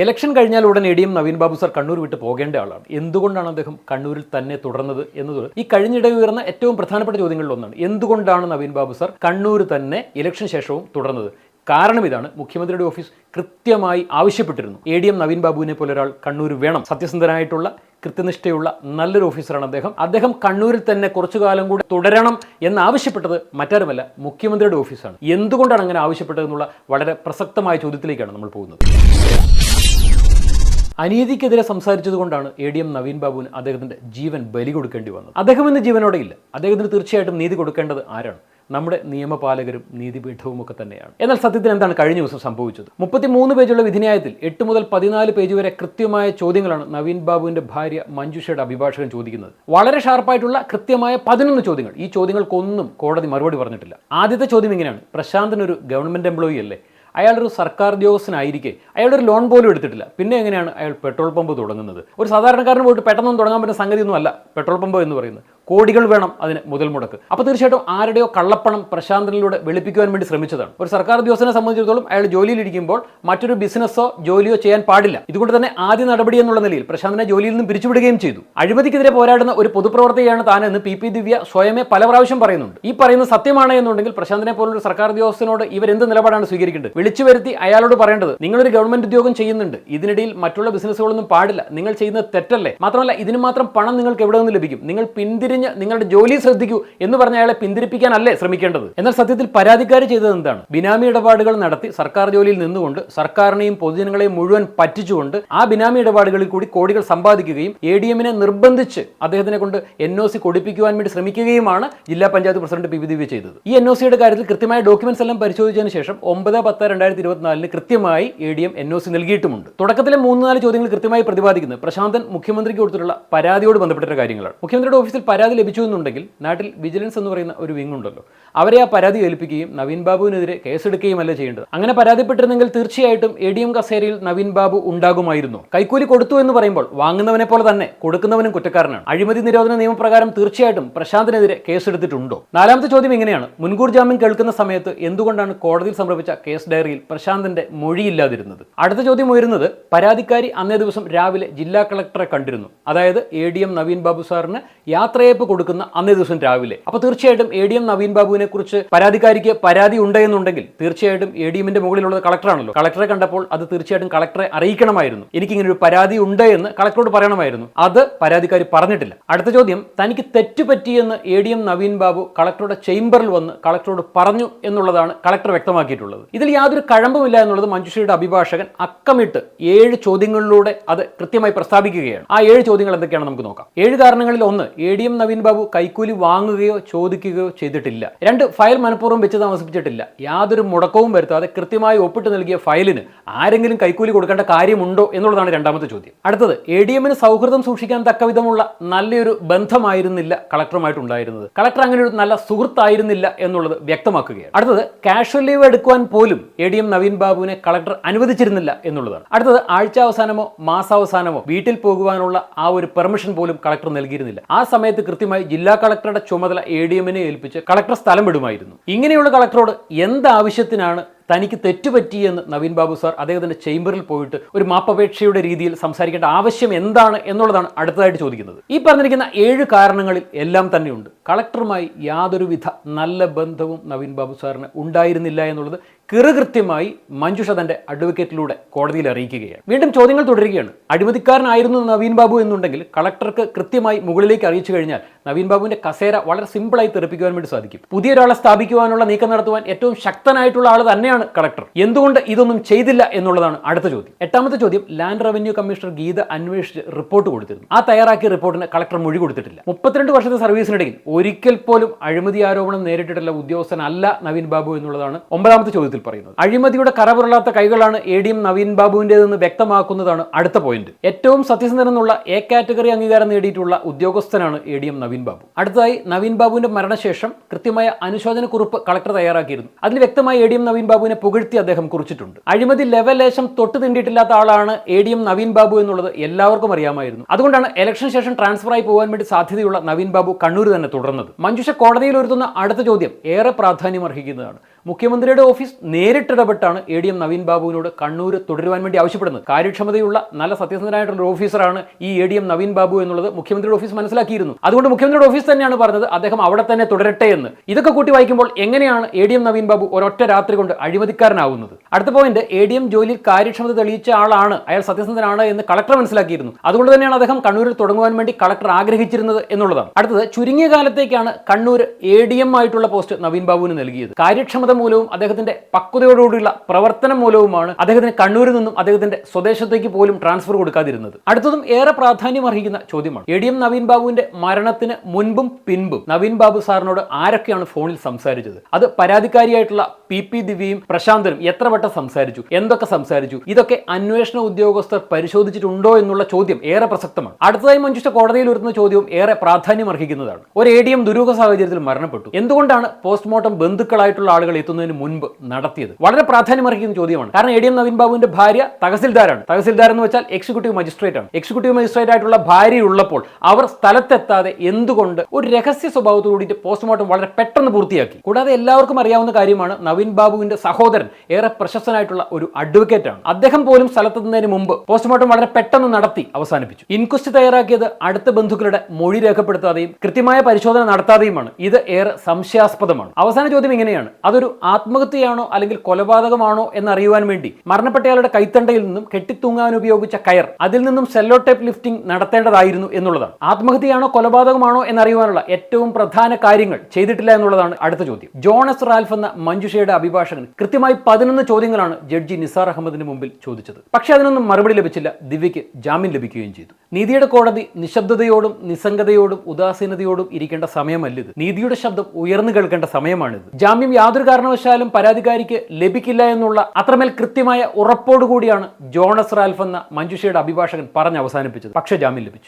Election കഴിഞ്ഞാൽ ഉടൻ എ.ഡി.എം. Naveen Babu sir Kannur വിട്ട് പോകേണ്ട ആളാണ്. എന്തുകൊണ്ടാണ് അദ്ദേഹം കണ്ണൂരിൽ തന്നെ തുടർന്നത് എന്നത് ഈ കഴിഞ്ഞിടെ ഉയർന്ന ഏറ്റവും പ്രധാനപ്പെട്ട ചോദ്യങ്ങളിൽ ഒന്നാണ്. എന്തുകൊണ്ടാണ് നവീൻ ബാബു സാർ കണ്ണൂർ തന്നെ ഇലക്ഷൻ ശേഷവും തുടർന്നത്? കാരണം ഇതാണ്, മുഖ്യമന്ത്രിയുടെ ഓഫീസ് കൃത്യമായി ആവശ്യപ്പെട്ടിരുന്നു. എ.ഡി.എം. നവീൻ ബാബുവിനെ പോലെ ഒരാൾ കണ്ണൂർ വേണം. സത്യസന്ധനായിട്ടുള്ള, കൃത്യനിഷ്ഠയുള്ള നല്ലൊരു ഓഫീസറാണ് അദ്ദേഹം കണ്ണൂരിൽ തന്നെ കുറച്ചു കാലം കൂടി തുടരണം എന്നാവശ്യപ്പെട്ടത് മറ്റാരുമല്ല, മുഖ്യമന്ത്രിയുടെ ഓഫീസാണ്. എന്തുകൊണ്ടാണ് അങ്ങനെ ആവശ്യപ്പെട്ടതെന്നുള്ള വളരെ പ്രസക്തമായ ചോദ്യത്തിലേക്കാണ് നമ്മൾ പോകുന്നത്. അനീതിക്കെതിരെ സംസാരിച്ചതുകൊണ്ടാണ് എ.ഡി.എം. നവീൻ ബാബുവിന് അദ്ദേഹത്തിന്റെ ജീവൻ ബലി കൊടുക്കേണ്ടി വന്നത്. അദ്ദേഹം ഇന്ന് ജീവനോടെ ഇല്ല. അദ്ദേഹത്തിന് തീർച്ചയായിട്ടും നീതി കൊടുക്കേണ്ടത് ആരാണ്? നമ്മുടെ നിയമപാലകരും നീതിപീഠവും ഒക്കെ തന്നെയാണ്. എന്നാൽ സത്യത്തിൽ എന്താണ് കഴിഞ്ഞ ദിവസം സംഭവിച്ചത്? 33 പേജുള്ള വിധിന്യായത്തിൽ 8 മുതൽ 14 പേജ് വരെ കൃത്യമായ ചോദ്യങ്ങളാണ് നവീൻ ബാബുവിന്റെ ഭാര്യ മഞ്ജുഷയുടെ അഭിഭാഷകൻ ചോദിക്കുന്നത്. വളരെ ഷാർപ്പായിട്ടുള്ള കൃത്യമായ 11 ചോദ്യങ്ങൾ. ഈ ചോദ്യങ്ങൾക്കൊന്നും കോടതി മറുപടി പറഞ്ഞിട്ടില്ല. ആദ്യത്തെ ചോദ്യം ഇങ്ങനെയാണ്: പ്രശാന്തനൊരു ഗവൺമെന്റ് എംപ്ലോയി അല്ലേ? അയാളൊരു സർക്കാർ ഉദ്യോഗസ്ഥനായിരിക്കെ അയാളൊരു ലോൺ പോലും എടുത്തിട്ടില്ല. പിന്നെ എങ്ങനെയാണ് അയാൾ പെട്രോൾ പമ്പ് തുടങ്ങുന്നത്? ഒരു സാധാരണക്കാരന് പോയിട്ട് പെട്ടെന്നൊന്നും തുടങ്ങാൻ പറ്റുന്ന സംഗതിയൊന്നുമല്ല പെട്രോൾ പമ്പ് എന്ന് പറയുന്നത്. കോടികൾ വേണം അതിന് മുതൽ മുടക്ക്. അപ്പോൾ തീർച്ചയായിട്ടും ആരുടെയോ കള്ളപ്പണം പ്രശാന്തനിലൂടെ വെളുപ്പിക്കുവാൻ വേണ്ടി ശ്രമിച്ചതാണ്. ഒരു സർക്കാർ ഉദ്യോഗസ്ഥനെ സംബന്ധിച്ചിടത്തോളം അയാൾ ജോലിയിലിരിക്കുമ്പോൾ മറ്റൊരു ബിസിനസ്സോ ജോലിയോ ചെയ്യാൻ പാടില്ല. ഇതുകൊണ്ട് തന്നെ ആദ്യ നടപടി എന്നുള്ള നിലയിൽ പ്രശാന്തനെ ജോലിയിൽ നിന്നും പിരിച്ചുവിടുകയും ചെയ്തു. അഴിമതിക്കെതിരെ പോരാടുന്ന ഒരു പൊതുപ്രവർത്തകയാണ് താനെന്ന് പി ദിവ്യ സ്വയമേ പല പ്രാവശ്യം പറയുന്നുണ്ട്. ഈ പറയുന്നത് സത്യമാണ് എന്നുണ്ടെങ്കിൽ പ്രശാന്തനെ പോലൊരു സർക്കാർ ഉദ്യോഗസ്ഥനോട് ഇവരെന്ത് നിലപാടാണ് സ്വീകരിക്കേണ്ടത്? വിളിച്ചു വരുത്തി അയാളോട് പറയേണ്ടത്, നിങ്ങളൊരു ഗവൺമെന്റ് ഉദ്യോഗം ചെയ്യുന്നുണ്ട്, ഇതിനിടയിൽ മറ്റുള്ള ബിസിനസ്സുകളൊന്നും പാടില്ല, നിങ്ങൾ ചെയ്യുന്നത് തെറ്റല്ലേ? മാത്രമല്ല ഇതിന് മാത്രം പണം നിങ്ങൾക്ക് എവിടെ നിന്ന് ലഭിക്കും? നിങ്ങൾ നിങ്ങളുടെ ജോലി ശ്രദ്ധിക്കൂ എന്ന് പറഞ്ഞ അയാളെ പിന്തിരിപ്പിക്കാനല്ലേ ശ്രമിക്കേണ്ടത്? എന്നാൽ സത്യത്തിൽ പരാതിക്കാർ ചെയ്തത് എന്താണ്? ബിനാമി ഇടപാടുകൾ നടത്തി സർക്കാർ ജോലിയിൽ നിന്നുകൊണ്ട് സർക്കാരിനെയും പൊതുജനങ്ങളെയും മുഴുവൻ പറ്റിച്ചുകൊണ്ട് ആ ബിനാമി ഇടപാടുകളിൽ കൂടി കോടികൾ സമ്പാദിക്കുകയും എ.ഡി.എമ്മിനെ നിർബന്ധിച്ച് അദ്ദേഹത്തിനെ കൊണ്ട് NOC കൊടുപ്പിക്കുവാൻ വേണ്ടി ശ്രമിക്കുകയുമാണ് ജില്ലാ പഞ്ചായത്ത് പ്രസിഡന്റ് പി ദിവ്യ ചെയ്തത്. ഈ NOCയുടെ കാര്യത്തിൽ കൃത്യമായ ഡോക്യുമെന്റ്സ് എല്ലാം പരിശോധിച്ചതിന് ശേഷം 9/10/2024 കൃത്യമായി എ.ഡി.എം NOC നൽകിയിട്ടുമുണ്ട്. തുടക്കത്തിലെ 3-4 ചോദ്യങ്ങൾ കൃത്യമായി പ്രതിപാദിക്കുന്നത് പ്രശാന്തൻ മുഖ്യമന്ത്രിക്ക് കൊടുത്തിട്ടുള്ള പരാതിയോട് ബന്ധപ്പെട്ട കാര്യങ്ങളാണ്. മുഖ്യമന്ത്രിയുടെ ഓഫീസിൽ പരാതി ലഭിച്ചു എന്നുണ്ടെങ്കിൽ നാട്ടിൽ വിജിലൻസ് എന്ന് പറയുന്ന ഒരു വിങ് ഉണ്ടല്ലോ, അവരെ ആ പരാതി ഏൽപ്പിക്കുകയും നവീൻ ബാബുവിനെതിരെ കേസെടുക്കുകയും അല്ല ചെയ്യേണ്ടത്. അങ്ങനെ പരാതിപ്പെട്ടിരുന്നെങ്കിൽ തീർച്ചയായിട്ടും എ.ഡി.എം. കസേരയിൽ നവീൻ ബാബു ഉണ്ടാകുമായിരുന്നു. കൈക്കൂലി കൊടുത്തു എന്ന് പറയുമ്പോൾ വാങ്ങുന്നവനെ പോലെ തന്നെ കൊടുക്കുന്നവനും കുറ്റക്കാരനാണ്. അഴിമതി നിരോധന നിയമപ്രകാരം തീർച്ചയായിട്ടും പ്രശാന്തിനെതിരെ കേസെടുത്തിട്ടുണ്ടോ? 4ാമത്തെ ചോദ്യം ഇങ്ങനെയാണ്: മുൻകൂർ ജാമ്യം കേൾക്കുന്ന സമയത്ത് എന്തുകൊണ്ടാണ് കോടതിയിൽ സമർപ്പിച്ച കേസ് ഡയറിയിൽ പ്രശാന്തിന്റെ മൊഴിയില്ലാതിരുന്നത്? അടുത്ത ചോദ്യം ഉയരുന്നത്, പരാതിക്കാരി അന്നേ ദിവസം രാവിലെ ജില്ലാ കളക്ടറെ കണ്ടിരുന്നു. അതായത് എ.ഡി.എം. നവീൻ ബാബു സാറിന് യാത്രയയപ്പ് കൊടുക്കുന്ന അന്നേ ദിവസം രാവിലെ. അപ്പോൾ തീർച്ചയായിട്ടും എ.ഡി.എം. നവീൻ ബാബുവിനെ കുറിച്ച് പരാതിക്കാരിക്ക് പരാതി ഉണ്ടെന്നുണ്ടെങ്കിൽ തീർച്ചയായിട്ടും എ.ഡി.എമ്മിന്റെ മുകളിലുള്ളത് കളക്ടറാണല്ലോ. കളക്ടറെ കണ്ടപ്പോൾ അത് തീർച്ചയായിട്ടും കളക്ടറെ അറിയിക്കണമായിരുന്നു. എനിക്കിങ്ങനെ ഒരു പരാതി ഉണ്ട് എന്ന് കളക്ടറോട് പറയണമായിരുന്നു. അത് പരാതിക്കാരി പറഞ്ഞിട്ടില്ല. അടുത്ത ചോദ്യം, തനിക്ക് തെറ്റുപറ്റിയെന്ന് എ.ഡി.എം. നവീൻ ബാബു കളക്ടറുടെ ചേംബറിൽ വന്ന് കളക്ടറോട് പറഞ്ഞു എന്നുള്ളതാണ് കളക്ടർ വ്യക്തമാക്കിയിട്ടുള്ളത്. ഇതിൽ യാതൊരു കഴമ്പുമില്ല എന്നുള്ളത് മഞ്ജുഷയുടെ അഭിഭാഷകൻ അക്കമിട്ട് 7 ചോദ്യങ്ങളിലൂടെ അത് കൃത്യമായി പ്രസ്താവിക്കുകയാണ്. ആ 7 ചോദ്യങ്ങൾ എന്തൊക്കെയാണ് നമുക്ക് നോക്കാം. 7 കാരണങ്ങളിൽ ഒന്ന്, എ.ഡി.എം. നവീൻ ബാബു കൈക്കൂലി വാങ്ങുകയോ ചോദിക്കുകയോ ചെയ്തിട്ടില്ല. 2, ഫയൽ മനഃപൂർവ്വം വെച്ച് താമസിപ്പിച്ചിട്ടില്ല. യാതൊരു മുടക്കവും വരുത്താതെ കൃത്യമായി ഒപ്പിട്ട് നൽകിയ ഫയലിന് ആരെങ്കിലും കൈക്കൂലി കൊടുക്കേണ്ട കാര്യമുണ്ടോ എന്നുള്ളതാണ് 2ാമത്തെ ചോദ്യം. അടുത്തത്, എ.ഡി.എമ്മിന് സൗഹൃദം സൂക്ഷിക്കാൻ തക്കവിധമുള്ള നല്ലൊരു ബന്ധമായിരുന്നില്ല കളക്ടറുമായിട്ടുണ്ടായിരുന്നത്. കളക്ടർ അങ്ങനെ ഒരു നല്ല സുഹൃത്തായിരുന്നില്ല എന്നുള്ളത് വ്യക്തമാക്കുകയാണ്. അടുത്തത്, കാഷ്വൽ ലീവ് എടുക്കുവാൻ പോലും എ.ഡി.എം. നവീൻ ബാബുവിനെ കളക്ടർ അനുവദിച്ചിരുന്നില്ല എന്നുള്ളതാണ്. അടുത്തത്, ആഴ്ചാവസാനമോ മാസാവസാനമോ വീട്ടിൽ പോകുവാനുള്ള ആ ഒരു പെർമിഷൻ പോലും കളക്ടർ നൽകിയിരുന്നില്ല. ആ സമയത്ത് കൃത്യമായി ജില്ലാ കളക്ടറുടെ ചുമതല എ.ഡി.എമ്മിനെ ഏൽപ്പിച്ച് കളക്ടർ സ്ഥലം വിടുമായിരുന്നു. ഇങ്ങനെയുള്ള കളക്ടറോട് എന്താവശ്യത്തിനാണ് തനിക്ക് തെറ്റുപറ്റിയെന്ന് നവീൻ ബാബു സാർ അദ്ദേഹത്തിന്റെ ചേംബറിൽ പോയിട്ട് ഒരു മാപ്പപേക്ഷയുടെ രീതിയിൽ സംസാരിക്കേണ്ട ആവശ്യം എന്താണ് എന്നുള്ളതാണ് അടുത്തതായിട്ട് ചോദിക്കുന്നത്. ഈ പറഞ്ഞിരിക്കുന്ന 7 കാരണങ്ങളിൽ എല്ലാം തന്നെയുണ്ട് കളക്ടറുമായി യാതൊരുവിധ നല്ല ബന്ധവും നവീൻ ബാബു സാറിന് ഉണ്ടായിരുന്നില്ല എന്നുള്ളത് കൃത്യമായി മഞ്ജുഷ തന്റെ അഡ്വക്കേറ്റിലൂടെ കോടതിയിൽ അറിയിക്കുകയാണ്. വീണ്ടും ചോദ്യങ്ങൾ തുടരുകയാണ്. അഴിമതിക്കാരനായിരുന്നു നവീൻ ബാബു എന്നുണ്ടെങ്കിൽ കളക്ടർക്ക് കൃത്യമായി മുകളിലേക്ക് അറിയിച്ചു കഴിഞ്ഞാൽ നവീൻ ബാബുവിന്റെ കസേര വളരെ സിമ്പിളായി തെറിപ്പിക്കുവാൻ വേണ്ടി സാധിക്കും. പുതിയൊരാളെ സ്ഥാപിക്കുവാനുള്ള നീക്കം നടത്തുവാൻ ഏറ്റവും ശക്തനായിട്ടുള്ള ആൾ തന്നെയാണ് കളക്ടർ. എന്തുകൊണ്ട് ഇതൊന്നും ചെയ്തില്ല എന്നുള്ളതാണ് അടുത്ത ചോദ്യം. 8ാമത്തെ ചോദ്യം, ലാൻഡ് റവന്യൂ കമ്മീഷണർ ഗീത അന്വേഷിച്ച് റിപ്പോർട്ട് കൊടുത്തിരുന്നു. ആ തയ്യാറാക്കിയ റിപ്പോർട്ടിന് കളക്ടർ മൊഴി കൊടുത്തിട്ടില്ല. 32 വർഷത്തെ സർവീസിനിടയിൽ ഒരിക്കൽ പോലും അഴിമതി ആരോപണം നേരിട്ടിട്ടുള്ള ഉദ്യോഗസ്ഥനല്ല നവീൻ ബാബു എന്നുള്ളതാണ് 9ാമത്തെ ചോദ്യത്തിൽ പറയുന്നത്. അഴിമതിയുടെ കറപുരളാത്ത കൈകളാണ് എ.ഡി.എം. നവീൻ ബാബുവിന്റേതെന്ന് വ്യക്തമാക്കുന്നതാണ് അടുത്ത പോയിന്റ്. ഏറ്റവും സത്യസന്ധനെന്നുള്ള എ കാറ്റഗറി അംഗീകാരം നേടിയിട്ടുള്ള ഉദ്യോഗസ്ഥനാണ് എ.ഡി.എം. നവീൻ ബാബു. അടുത്തതായി, നവീൻ ബാബുവിന്റെ മരണശേഷം കൃത്യമായ അനുശോചനക്കുറിപ്പ് കളക്ടർ തയ്യാറാക്കിയിരുന്നു. അതിൽ വ്യക്തമായി എ.ഡി.എം. നവീൻ ബാബുവിനെ പുകഴ്ത്തി അദ്ദേഹം കുറിച്ചിട്ടുണ്ട്. അഴിമതി ലെവലേശം തൊട്ട് തിണ്ടിട്ടില്ലാത്ത ആളാണ് എ.ഡി.എം. നവീൻ ബാബു എന്നുള്ളത് എല്ലാവർക്കും അറിയാമായിരുന്നു. അതുകൊണ്ടാണ് ഇലക്ഷൻ ശേഷം ട്രാൻസ്ഫർ ആയി പോകാൻ വേണ്ടി സാധ്യതയുള്ള നവീൻ ബാബു കണ്ണൂർ തന്നെ തുടർന്നത്. മഞ്ജുഷ കോടതിയിൽ ഒരുത്തുന്ന അടുത്ത ചോദ്യം ഏറെ പ്രാധാന്യം അർഹിക്കുന്നതാണ്. മുഖ്യമന്ത്രിയുടെ ഓഫീസ് നേരിട്ടിടപെട്ടാണ് ADM നവീൻ ബാബുവിനോട് കണ്ണൂർ തുടരുവാൻ വേണ്ടി ആവശ്യപ്പെടുന്നത്. കാര്യക്ഷമതയുള്ള നല്ല സത്യസന്ധനായിട്ടുള്ള ഒരു ഓഫീസറാണ് ഈ ADM നവീൻ ബാബു എന്നുള്ളത് മുഖ്യമന്ത്രിയുടെ ഓഫീസ് മനസ്സിലാക്കിയിരുന്നു. അതുകൊണ്ട് മുഖ്യമന്ത്രിയുടെ ഓഫീസ് തന്നെയാണ് പറഞ്ഞത് അദ്ദേഹം അവിടെ തന്നെ തുടരട്ടെ എന്ന്. ഇതൊക്കെ കൂട്ടി വായിക്കുമ്പോൾ എങ്ങനെയാണ് ADM നവീൻ ബാബു ഒരൊറ്റ രാത്രി കൊണ്ട് അഴിമതിക്കാരനാവുന്നത്? അടുത്ത പോയിന്റ്, ADM ജോലിയിൽ കാര്യക്ഷമത തെളിയിച്ച ആളാണ്, അയാൾ സത്യസന്ധനാണ് എന്ന് കളക്ടർ മനസ്സിലാക്കിയിരുന്നു. അതുകൊണ്ട് തന്നെയാണ് അദ്ദേഹം കണ്ണൂരിൽ തുടങ്ങുവാൻ വേണ്ടി കളക്ടർ ആഗ്രഹിച്ചിരുന്നത് എന്നുള്ളതാണ്. അടുത്തത്, ചുരുങ്ങിയ കാലത്തേക്കാണ് കണ്ണൂർ ADM ആയിട്ടുള്ള പോസ്റ്റ് നവീൻ ബാബുവിന് നൽകിയത്. കാര്യക്ഷമത മൂലവും അദ്ദേഹത്തിന്റെ പക്വതയോടുകൂടിയുള്ള പ്രവർത്തനം മൂലവുമാണ് അദ്ദേഹത്തിന് കണ്ണൂരിൽ നിന്നും അദ്ദേഹത്തിന്റെ സ്വദേശത്തേക്ക് പോലും ട്രാൻസ്ഫർ കൊടുക്കാതിരുന്നത്. അടുത്തതും ഏറെ പ്രാധാന്യം അർഹിക്കുന്ന ചോദ്യമാണ്. ADM നവീൻ ബാബുവിന്റെ മരണത്തിന് മുൻപും പിൻപും നവീൻ ബാബു സാറിനോട് ആരൊക്കെയാണ് ഫോണിൽ സംസാരിച്ചത്? അത് പരാതിക്കാരിയായിട്ടുള്ള PP ദിവ്യയും പ്രശാന്തനും എത്ര വട്ടം സംസാരിച്ചു, എന്തൊക്കെ സംസാരിച്ചു? ഇതൊക്കെ അന്വേഷണ ഉദ്യോഗസ്ഥർ പരിശോധിച്ചിട്ടുണ്ടോ എന്നുള്ള ചോദ്യം ഏറെ പ്രസക്തമാണ്. അടുത്തതായി മഞ്ജുഷ കോടതിയിൽ ഉയർത്തുന്ന ചോദ്യവും ഏറെ പ്രാധാന്യം അർഹിക്കുന്നതാണ്. ഒരു ADM ദുരൂഹ സാഹചര്യത്തിൽ മരണപ്പെട്ടു. എന്തുകൊണ്ടാണ് പോസ്റ്റ്മോർട്ടം ബന്ധുക്കളായിട്ടുള്ള ആളുകൾ എത്തുന്നതിന് മുൻപ് നടത്തിയത്? വളരെ പ്രാധാന്യം അർഹിക്കുന്ന ചോദ്യമാണ്. കാരണം ADM നവീൻ ബാബുവിന്റെ ഭാര്യ തഹസിൽദാരാണ്. തഹസിൽദാർ എന്ന് വെച്ചാൽ എക്സിക്യൂട്ടീവ് മജിസ്ട്രേറ്റ് ആണ്. എക്സിക്യൂട്ടീവ് മജിസ്ട്രേറ്റ് ആയിട്ടുള്ള ഭാര്യ ഉള്ളപ്പോൾ അവർ സ്ഥലത്തെത്താതെ എന്തുകൊണ്ട് ഒരു രഹസ്യ സ്വഭാവത്തോടുകൂടി പോസ്റ്റ്മോർട്ടം വളരെ പെട്ടെന്ന് പൂർത്തിയാക്കി? കൂടാതെ എല്ലാവർക്കും അറിയാവുന്ന കാര്യമാണ്, നവീൻ ബാബുവിന്റെ സഹോദരൻ ഏറെ പ്രശസ്തനായിട്ടുള്ള ഒരു അഡ്വക്കേറ്റ് ആണ്. അദ്ദേഹം പോലും സ്ഥലത്തെത്തുന്നതിന് മുമ്പ് പോസ്റ്റ്മോർട്ടം വളരെ പെട്ടെന്ന് നടത്തി അവസാനിപ്പിച്ചു. ഇൻക്വസ്റ്റ് തയ്യാറാക്കിയത് അടുത്ത ബന്ധുക്കളുടെ മൊഴി രേഖപ്പെടുത്താതെയും കൃത്യമായ പരിശോധന നടത്താതെയുമാണ്. ഇത് ഏറെ സംശയാസ്പദമാണ്. അവസാന ചോദ്യം ഇങ്ങനെയാണ്, അതൊരു ആത്മഹത്യയാണോ അല്ലെങ്കിൽ കൊലപാതകമാണോ എന്നറിയുവാൻ വേണ്ടി മരണപ്പെട്ടയാളുടെ കൈത്തണ്ടയിൽ നിന്നും കെട്ടിത്തൂങ്ങാൻ ഉപയോഗിച്ച കയർ, അതിൽ നിന്നും സെല്ലോ ടേപ്പ് ലിഫ്റ്റിംഗ് നടത്തേണ്ടതായിരുന്നു എന്നുള്ളതാണ്. ആത്മഹത്യയാണോ കൊലപാതകമാണോ എന്നറിയുവാനുള്ള ഏറ്റവും പ്രധാന കാര്യങ്ങൾ ചെയ്തിട്ടില്ല എന്നുള്ളതാണ് അടുത്ത ചോദ്യം. ജോണസ് റാൽഫ് എന്ന മഞ്ജുഷയുടെ അഭിഭാഷകൻ കൃത്യമായി 11 ചോദ്യങ്ങളാണ് ജഡ്ജി നിസാർ അഹമ്മദിന് മുമ്പിൽ ചോദിച്ചത്. പക്ഷേ അതിനൊന്നും മറുപടി ലഭിച്ചില്ല. ദിവ്യയ്ക്ക് ജാമ്യം ലഭിക്കുകയും ചെയ്തു. നീതിയുടെ കോടതി നിശബ്ദതയോടും നിസ്സംഗതയോടും ഉദാസീനതയോടും ഇരിക്കേണ്ട സമയമല്ലിത്. നീതിയുടെ ശബ്ദം ഉയർന്നു കേൾക്കേണ്ട സമയമാണിത്. ജാമ്യം യാതൊരു കാരണവശാലും പരാതിക്കാരിക്ക് ലഭിക്കില്ല എന്നുള്ള അത്രമേൽ കൃത്യമായ ഉറപ്പോടുകൂടിയാണ് ജോണസ് റാൽഫ് എന്ന മഞ്ജുഷയുടെ അഭിഭാഷകൻ പറഞ്ഞ് അവസാനിപ്പിച്ചത്. പക്ഷേ ജാമ്യം ലഭിച്ചു.